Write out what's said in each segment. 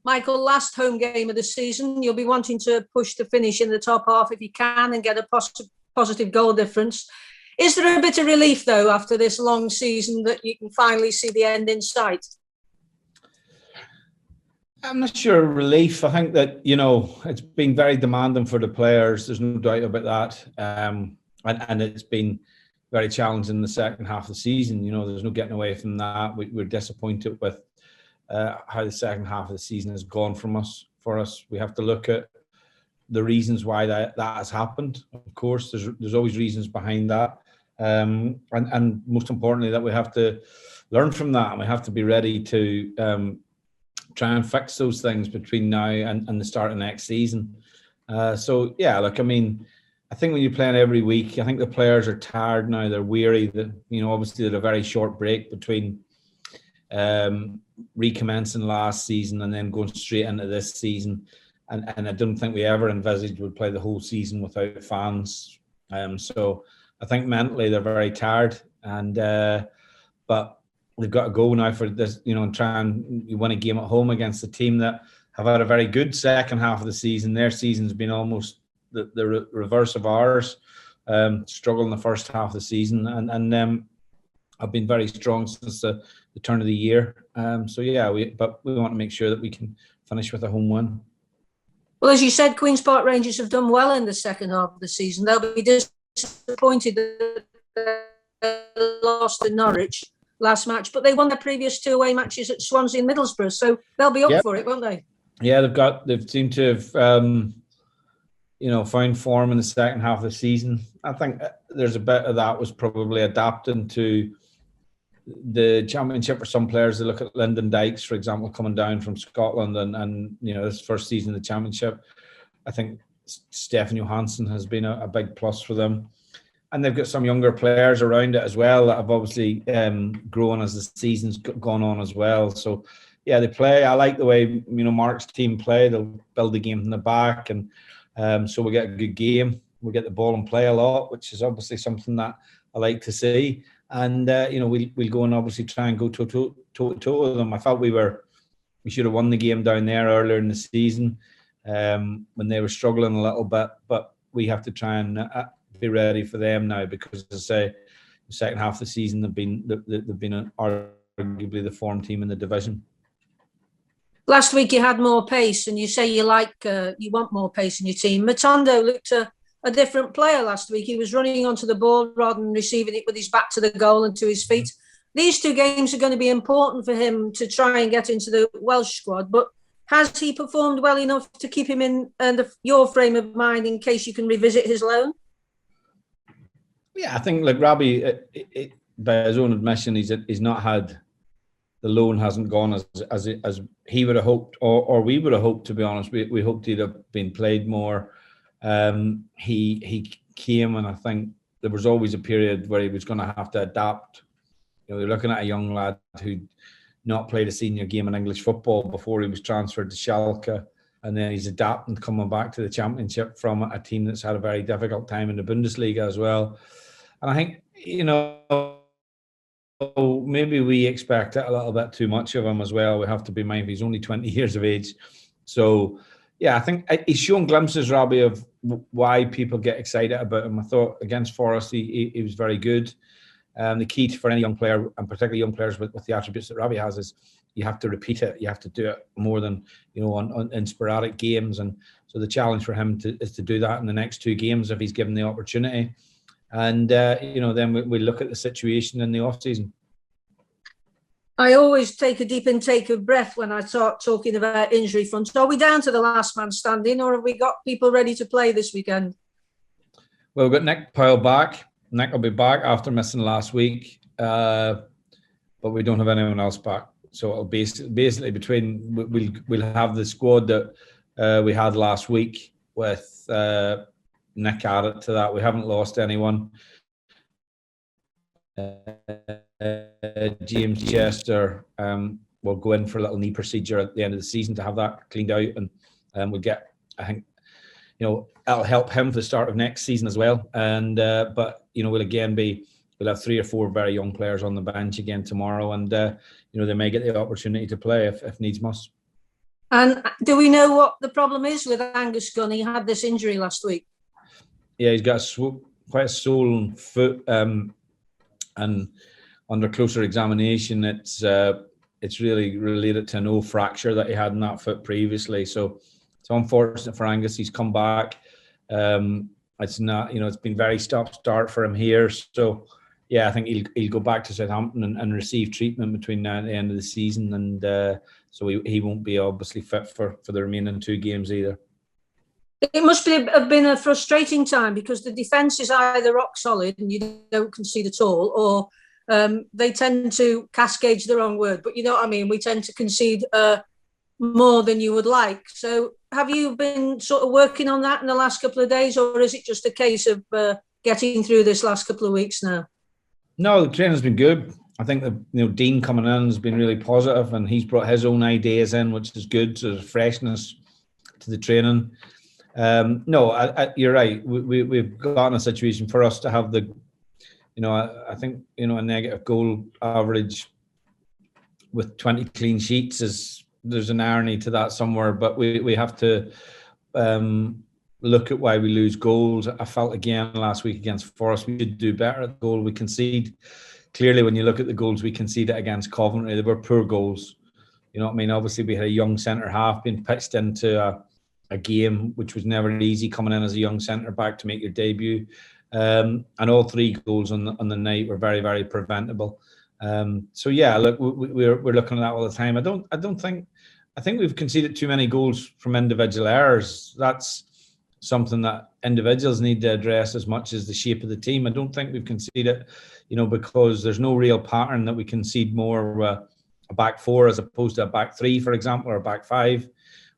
Michael, last home game of the season. You'll be wanting to push the finish in the top half if you can and get a positive goal difference. Is there a bit of relief, though, after this long season that you can finally see the end in sight? I'm not sure relief. I think that, it's been very demanding for the players. There's no doubt about that. And it's been very challenging in the second half of the season. There's no getting away from that. We're disappointed with how the second half of the season has gone for us. We have to look at the reasons why that has happened. Of course, there's always reasons behind that. And most importantly, that we have to learn from that, and we have to be ready to try and fix those things between now and the start of next season. I think when you're playing every week, I think the players are tired now. They're weary. That obviously they had a very short break between recommencing last season and then going straight into this season. And I don't think we ever envisaged we'd play the whole season without fans. So I think mentally they're very tired, but they've got to go now for this, and try and win a game at home against a team that have had a very good second half of the season. Their season's been almost the reverse of ours. Struggled in the first half of the season, and have been very strong since the turn of the year. But we want to make sure that we can finish with a home win. Well, as you said, Queen's Park Rangers have done well in the second half of the season. They'll be disappointed that they lost to Norwich last match, but they won their previous 2 away matches at Swansea and Middlesbrough, so they'll be up for it, won't they? Yeah, they've seemed to have found form in the second half of the season. I think there's a bit of that was probably adapting to the championship for some players. They look at Lyndon Dykes, for example, coming down from Scotland and this first season of the championship. I think Stefan Johansson has been a big plus for them. And they've got some younger players around it as well that have obviously grown as the season's gone on as well. So, yeah, they play. I like the way, Mark's team play. They'll build the game from the back. And so we get a good game. We get the ball and play a lot, which is obviously something that I like to see. And, we'll go and obviously try and go toe with them. I felt we should have won the game down there earlier in the season when they were struggling a little bit. But we have to try and be ready for them now, because, as I say, the second half of the season they've been arguably the form team in the division. Last week you had more pace, and you say you want more pace in your team. Matondo looked a different player last week. He was running onto the ball rather than receiving it with his back to the goal and to his feet. These 2 games are going to be important for him to try and get into the Welsh squad, but has he performed well enough to keep him in your frame of mind in case you can revisit his loan? Yeah, I think Robbie, by his own admission, he's not had, the loan hasn't gone as he would have hoped, or we would have hoped, to be honest. We hoped he'd have been played more. He came, and I think there was always a period where he was going to have to adapt. You're looking at a young lad who'd not played a senior game in English football before he was transferred to Schalke, and then he's adapting, coming back to the Championship from a team that's had a very difficult time in the Bundesliga as well. And I think, maybe we expect a little bit too much of him as well. We have to be mindful he's only 20 years of age. So, yeah, I think he's shown glimpses, Robbie, of why people get excited about him. I thought against Forest, he was very good. The key for any young player, and particularly young players with the attributes that Robbie has, is you have to repeat it. You have to do it more than, in sporadic games. And so the challenge for him is to do that in the next 2 games if he's given the opportunity. And, then we look at the situation in the off-season. I always take a deep intake of breath when I start talking about injury fronts. Are we down to the last man standing, or have we got people ready to play this weekend? Well, we've got Nick Powell back. Nick will be back after missing last week, but we don't have anyone else back. So it'll basically we'll have the squad that we had last week with Nick added to that. We haven't lost anyone. James Chester will go in for a little knee procedure at the end of the season to have that cleaned out, and we'll get, I think, it'll help him for the start of next season as well. And but we'll have 3 or 4 very young players on the bench again tomorrow, and they may get the opportunity to play if needs must. And do we know what the problem is with Angus Gunn? He had this injury last week. Yeah, he's got quite a swollen foot, and under closer examination, it's really related to an old fracture that he had in that foot previously. So it's unfortunate for Angus. He's come back. It's not, it's been very stop-start for him here. So yeah, I think he'll go back to Southampton and receive treatment between now and the end of the season, and so he won't be obviously fit for the remaining 2 games either. It must have been a frustrating time because the defence is either rock solid and you don't concede at all, or they tend to cascade the wrong word, but you know what I mean. We tend to concede more than you would like. So have you been sort of working on that in the last couple of days, or is it just a case of getting through this last couple of weeks now? No, the training's been good. I think that Dean coming in has been really positive, and he's brought his own ideas in, which is good. So there's freshness to the training. No, you're right. We've gotten a situation for us to have I think a negative goal average with 20 clean sheets there's an irony to that somewhere, but we have to look at why we lose goals. I felt again last week against Forest we should do better at the goal we concede. Clearly, when you look at the goals we conceded against Coventry, they were poor goals. You know what I mean? Obviously, we had a young centre half being pitched into a game which was never easy, coming in as a young centre back to make your debut, and all 3 goals on the night were very, very preventable. So yeah, look, we're looking at that all the time. I think we've conceded too many goals from individual errors. That's something that individuals need to address as much as the shape of the team. I don't think we've conceded, because there's no real pattern that we concede more a back 4 as opposed to a back 3, for example, or a back 5.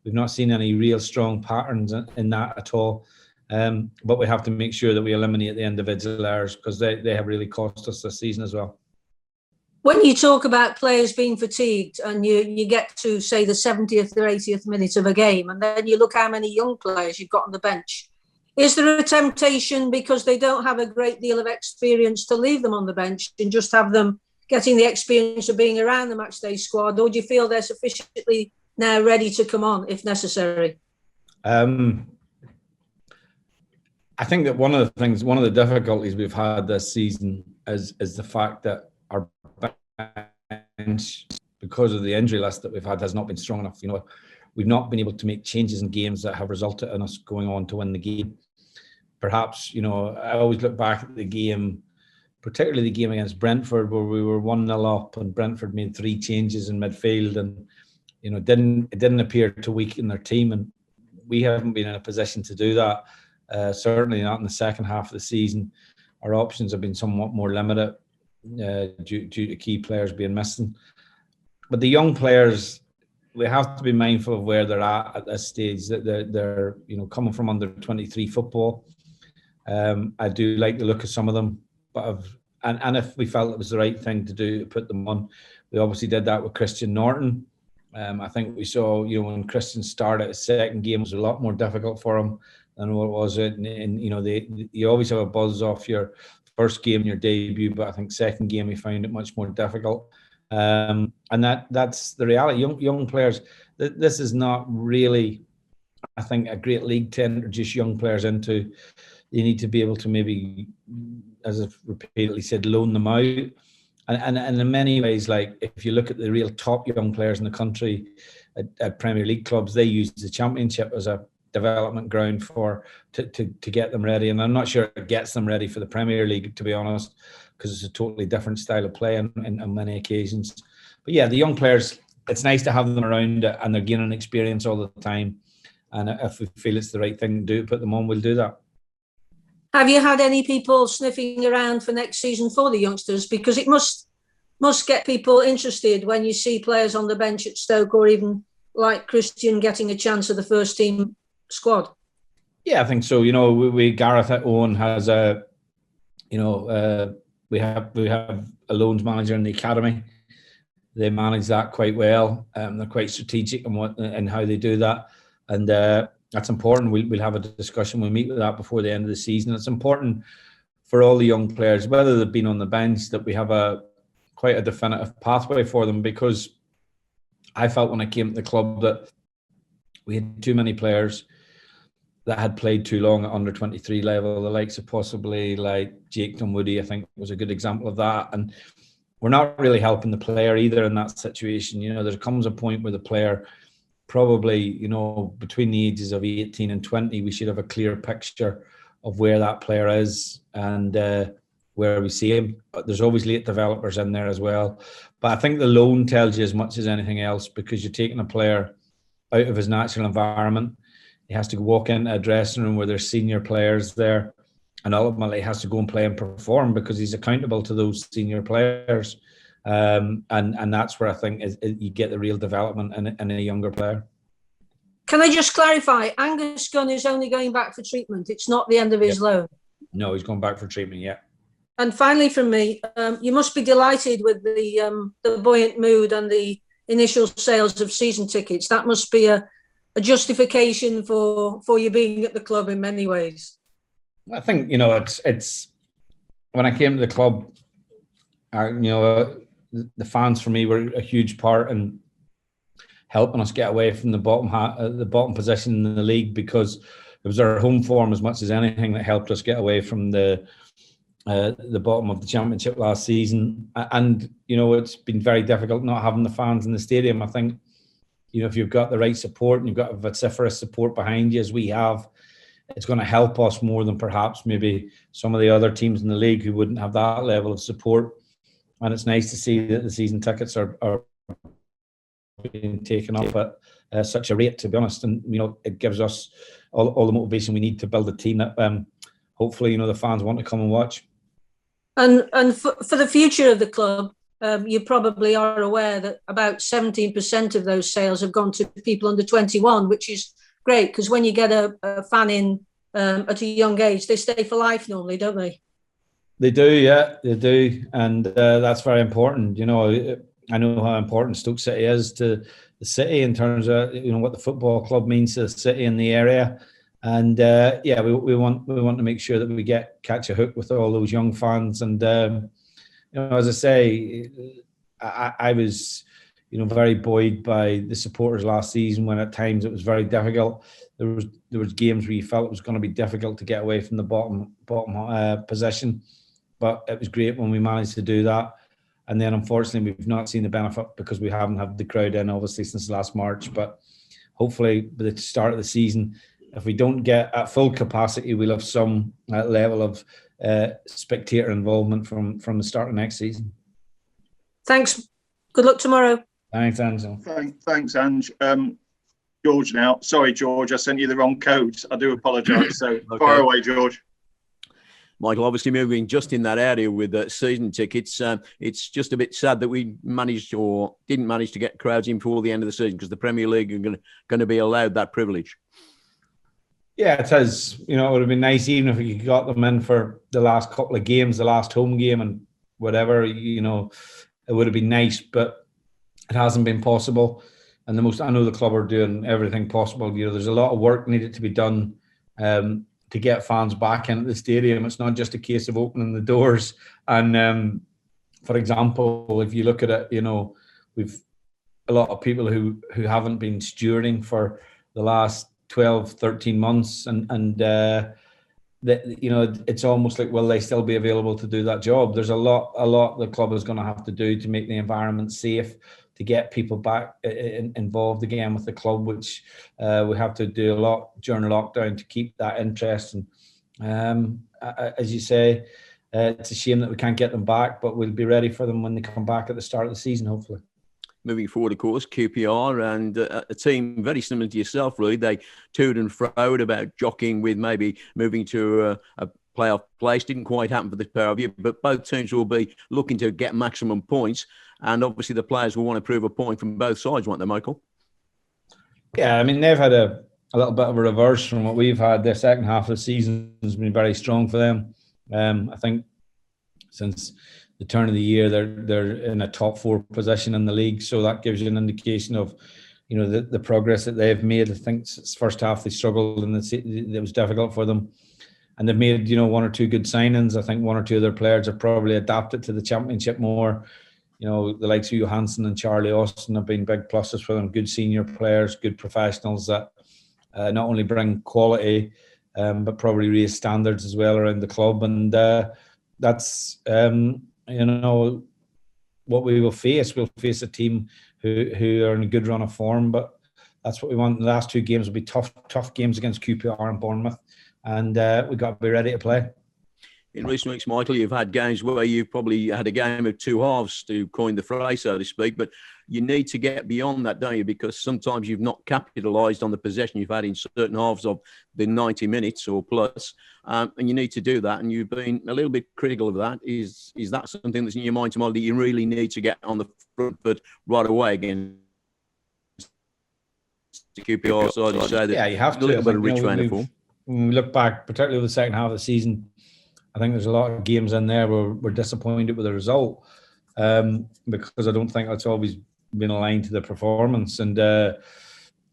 We've not seen any real strong patterns in that at all. But we have to make sure that we eliminate the individual errors because they have really cost us this season as well. When you talk about players being fatigued and you get to, say, the 70th or 80th minute of a game, and then you look how many young players you've got on the bench, is there a temptation, because they don't have a great deal of experience, to leave them on the bench and just have them getting the experience of being around the matchday squad, or do you feel they're sufficiently now ready to come on if necessary? I think that one of the difficulties we've had this season is the fact that our bench, because of the injury list that we've had, has not been strong enough. We've not been able to make changes in games that have resulted in us going on to win the game. Perhaps, I always look back at the game, particularly the game against Brentford, where we were 1-0 up and Brentford made 3 changes in midfield, and it didn't appear to weaken their team, and we haven't been in a position to do that. Certainly not in the second half of the season. Our options have been somewhat more limited due to key players being missing. But the young players, we have to be mindful of where they're at this stage. That they're coming from under 23 football. I do like the look of some of them, but if we felt it was the right thing to do to put them on, we obviously did that with Christian Norton. I think we saw, when Christian started his second game, it was a lot more difficult for him than what was it. And you always have a buzz off your first game, your debut, but I think second game we found it much more difficult. And that's the reality. Young players, this is not really, I think, a great league to introduce young players into. You need to be able to maybe, as I've repeatedly said, loan them out. And in many ways, like if you look at the real top young players in the country at Premier League clubs, they use the Championship as a development ground to get them ready. And I'm not sure it gets them ready for the Premier League, to be honest, because it's a totally different style of play on many occasions. But yeah, the young players, it's nice to have them around and they're gaining experience all the time. And if we feel it's the right thing to do, put them on, we'll do that. Have you had any people sniffing around for next season for the youngsters? Because it must get people interested when you see players on the bench at Stoke, or even like Christian getting a chance of the first team squad. Yeah, I think so. We Gareth at Owen has we have a loans manager in the academy. They manage that quite well. They're quite strategic in how they do that, and that's important. We'll have a discussion. We'll meet with that before the end of the season. It's important for all the young players, whether they've been on the bench, that we have quite a definitive pathway for them, because I felt when I came to the club that we had too many players that had played too long at under 23 level. The likes of possibly like Jake Dunwoody, I think, was a good example of that. And we're not really helping the player either in that situation. You know, there comes a point where the player probably, you know, between the ages of 18 and 20, we should have a clear picture of where that player is and where we see him. But there's always late developers in there as well. But I think the loan tells you as much as anything else, because you're taking a player out of his natural environment. He has to walk into a dressing room where there's senior players there, and ultimately has to go and play and perform because he's accountable to those senior players. And that's where I think you get the real development in a younger player. Can I just clarify? Angus Gunn is only going back for treatment. It's not the end of his loan. No, he's going back for treatment, yeah. And finally, from me, you must be delighted with the buoyant mood and the initial sales of season tickets. That must be a justification for you being at the club in many ways. I think, you know, it's when I came to the club, you know, the fans for me were a huge part in helping us get away from the bottom position in the league, because it was our home form as much as anything that helped us get away from the bottom of the Championship last season. And, you know, it's been very difficult not having the fans in the stadium. I think, you know, if you've got the right support and you've got vociferous support behind you, as we have, it's going to help us more than perhaps maybe some of the other teams in the league who wouldn't have that level of support. And it's nice to see that the season tickets are being taken up at such a rate, to be honest. And, you know, it gives us all the motivation we need to build a team that hopefully, you know, the fans want to come and watch. And for the future of the club, you probably are aware that about 17% of those sales have gone to people under 21, which is great, because when you get a fan in at a young age, they stay for life normally, don't they? They do, yeah, they do. And that's very important. You know, I know how important Stoke City is to the city in terms of, you know, what the football club means to the city and the area. And yeah, we want to make sure that we catch a hook with all those young fans. And you know, as I say, I was, you know, very buoyed by the supporters last season, when at times it was very difficult. There was games where you felt it was going to be difficult to get away from the bottom position, but it was great when we managed to do that. And then unfortunately we've not seen the benefit because we haven't had the crowd in, obviously, since last March. But hopefully by the start of the season, if we don't get at full capacity, we'll have some level of spectator involvement from the start of next season. Thanks. Good luck tomorrow. Thanks, Angel. Thanks, Ange. George now. Sorry, George, I sent you the wrong code. I do apologise. So okay. Fire away, George. Michael, obviously moving just in that area with season tickets, it's just a bit sad that we didn't manage to get crowds in before the end of the season, because the Premier League are going to be allowed that privilege. Yeah, it is. You know, it would have been nice even if we got them in for the last couple of games, the last home game and whatever, you know, it would have been nice, but it hasn't been possible. And I know the club are doing everything possible. You know, there's a lot of work needed to be done to get fans back into the stadium. It's not just a case of opening the doors. And for example, if you look at it, you know, we've a lot of people who haven't been stewarding for the last 12, 13 months. And that, you know, it's almost like, will they still be available to do that job? There's a lot the club is going to have to do to make the environment safe, to get people back involved again with the club, which we have to do a lot during lockdown to keep that interest. And as you say, it's a shame that we can't get them back, but we'll be ready for them when they come back at the start of the season, hopefully. Moving forward, of course, QPR and a team very similar to yourself, really. They toed and froed about jockeying with maybe moving to a playoff place. Didn't quite happen for the pair of you, but both teams will be looking to get maximum points. And obviously the players will want to prove a point from both sides, won't they, Michael? Yeah, I mean, they've had a little bit of a reverse from what we've had. The second half of the season has been very strong for them. I think since the turn of the year, they're in a top 4 position in the league. So that gives you an indication of, you know, the progress that they've made. I think first half they struggled and it was difficult for them. And they've made, you know, 1 or 2 good signings. I think 1 or 2 of their players have probably adapted to the Championship more. You know, the likes of Johansson and Charlie Austin have been big pluses for them. Good senior players, good professionals that not only bring quality, but probably raise standards as well around the club. And that's, what we will face. We'll face a team who are in a good run of form, but that's what we want. The last 2 games will be tough games against QPR and Bournemouth, and we've got to be ready to play. In recent weeks, Michael, you've had games where you've probably had a game of 2 halves, to coin the phrase, so to speak, but you need to get beyond that, don't you? Because sometimes you've not capitalised on the possession you've had in certain halves of the 90 minutes or plus, and you need to do that, and you've been a little bit critical of that. Is that something that's in your mind tomorrow, that you really need to get on the front foot right away against the QPR side? You say that, yeah, you have to. A little bit of retraining form. When we look back, particularly with the second half of the season, I think there's a lot of games in there where we're disappointed with the result, because I don't think that's always been aligned to the performance. And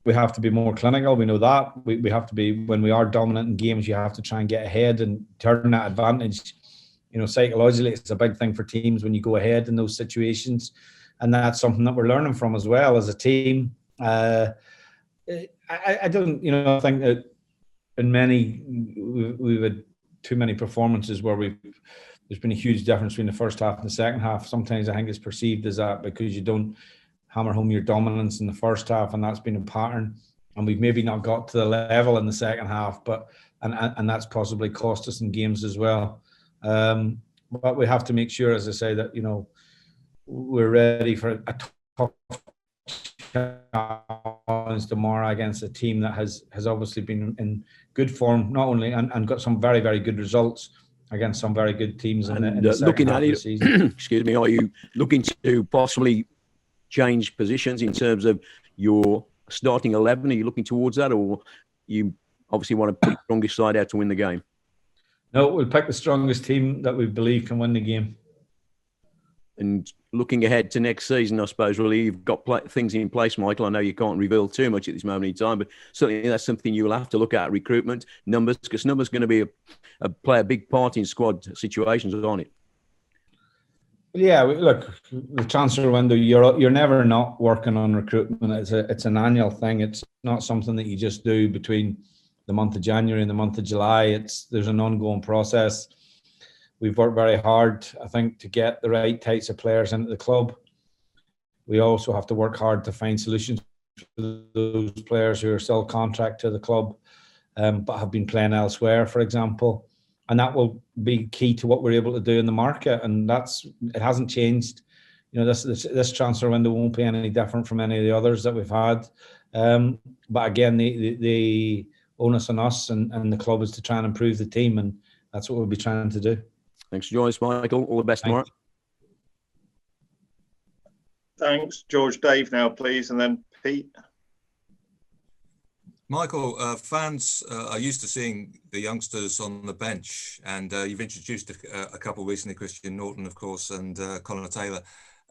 we have to be more clinical. We know that. We have to be, when we are dominant in games, you have to try and get ahead and turn that advantage. Psychologically, it's a big thing for teams when you go ahead in those situations. And that's something that we're learning from as well as a team. I don't, think that in many, we've had too many performances where there's been a huge difference between the first half and the second half. Sometimes I think it's perceived as that because you don't hammer home your dominance in the first half, and that's been a pattern. And we've maybe not got to the level in the second half, but and that's possibly cost us in games as well. But we have to make sure, as I say, that we're ready for a tough challenge tomorrow against a team that has obviously been in good form, not only and got some very, very good results against some very good teams in the second half of the season. Excuse me, are you looking to possibly change positions in terms of your starting 11? Are you looking towards that, or you obviously want to put the strongest side out to win the game? No, we'll pick the strongest team that we believe can win the game. And looking ahead to next season, I suppose, really, you've got things in place, Michael. I know you can't reveal too much at this moment in time, but certainly that's something you will have to look at, recruitment, numbers, because numbers going to be play a big part in squad situations, aren't it? Yeah, look, the transfer window, you're never not working on recruitment. It's an annual thing. It's not something that you just do between the month of January and the month of July. There's an ongoing process. We've worked very hard, I think, to get the right types of players into the club. We also have to work hard to find solutions for those players who are still contract to the club, but have been playing elsewhere, for example. And that will be key to what we're able to do in the market. And it hasn't changed. This transfer window won't be any different from any of the others that we've had. But again, the onus on us and the club is to try and improve the team, and that's what we'll be trying to do. Thanks for joining us, Michael. All the best tomorrow. Thanks, George. Dave now, please, and then Pete. Michael, fans are used to seeing the youngsters on the bench, and you've introduced a couple recently, Christian Norton, of course, and Connor Taylor.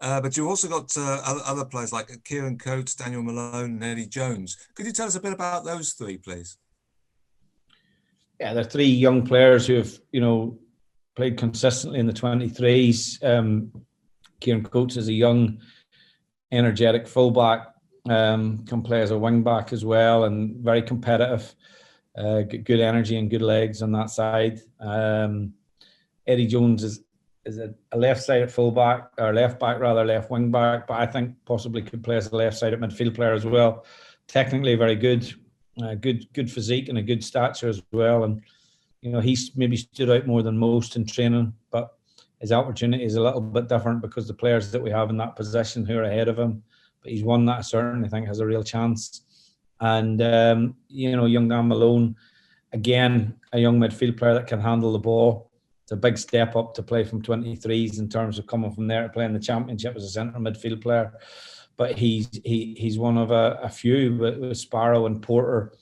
But you've also got other players like Kieran Coates, Daniel Malone, and Eddie Jones. Could you tell us a bit about those three, please? Yeah, they're 3 young players who have, played consistently in the 23s. Kieran Coates is a young, energetic fullback, can play as a wing back as well, and very competitive, good energy and good legs on that side. Eddie Jones is a left-sided fullback, or left wing back, but I think possibly could play as a left-sided midfield player as well. Technically very good, good physique and a good stature as well. And he's maybe stood out more than most in training, but his opportunity is a little bit different because the players that we have in that position who are ahead of him. But he's one that I certainly think has a real chance. And, young Dan Malone, again, a young midfield player that can handle the ball. It's a big step up to play from 23s in terms of coming from there to play in the Championship as a centre midfield player. But he's one of a few with Sparrow and Porter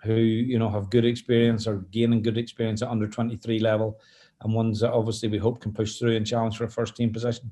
who, have good experience or gaining good experience at under 23 level, and ones that obviously we hope can push through and challenge for a first team position.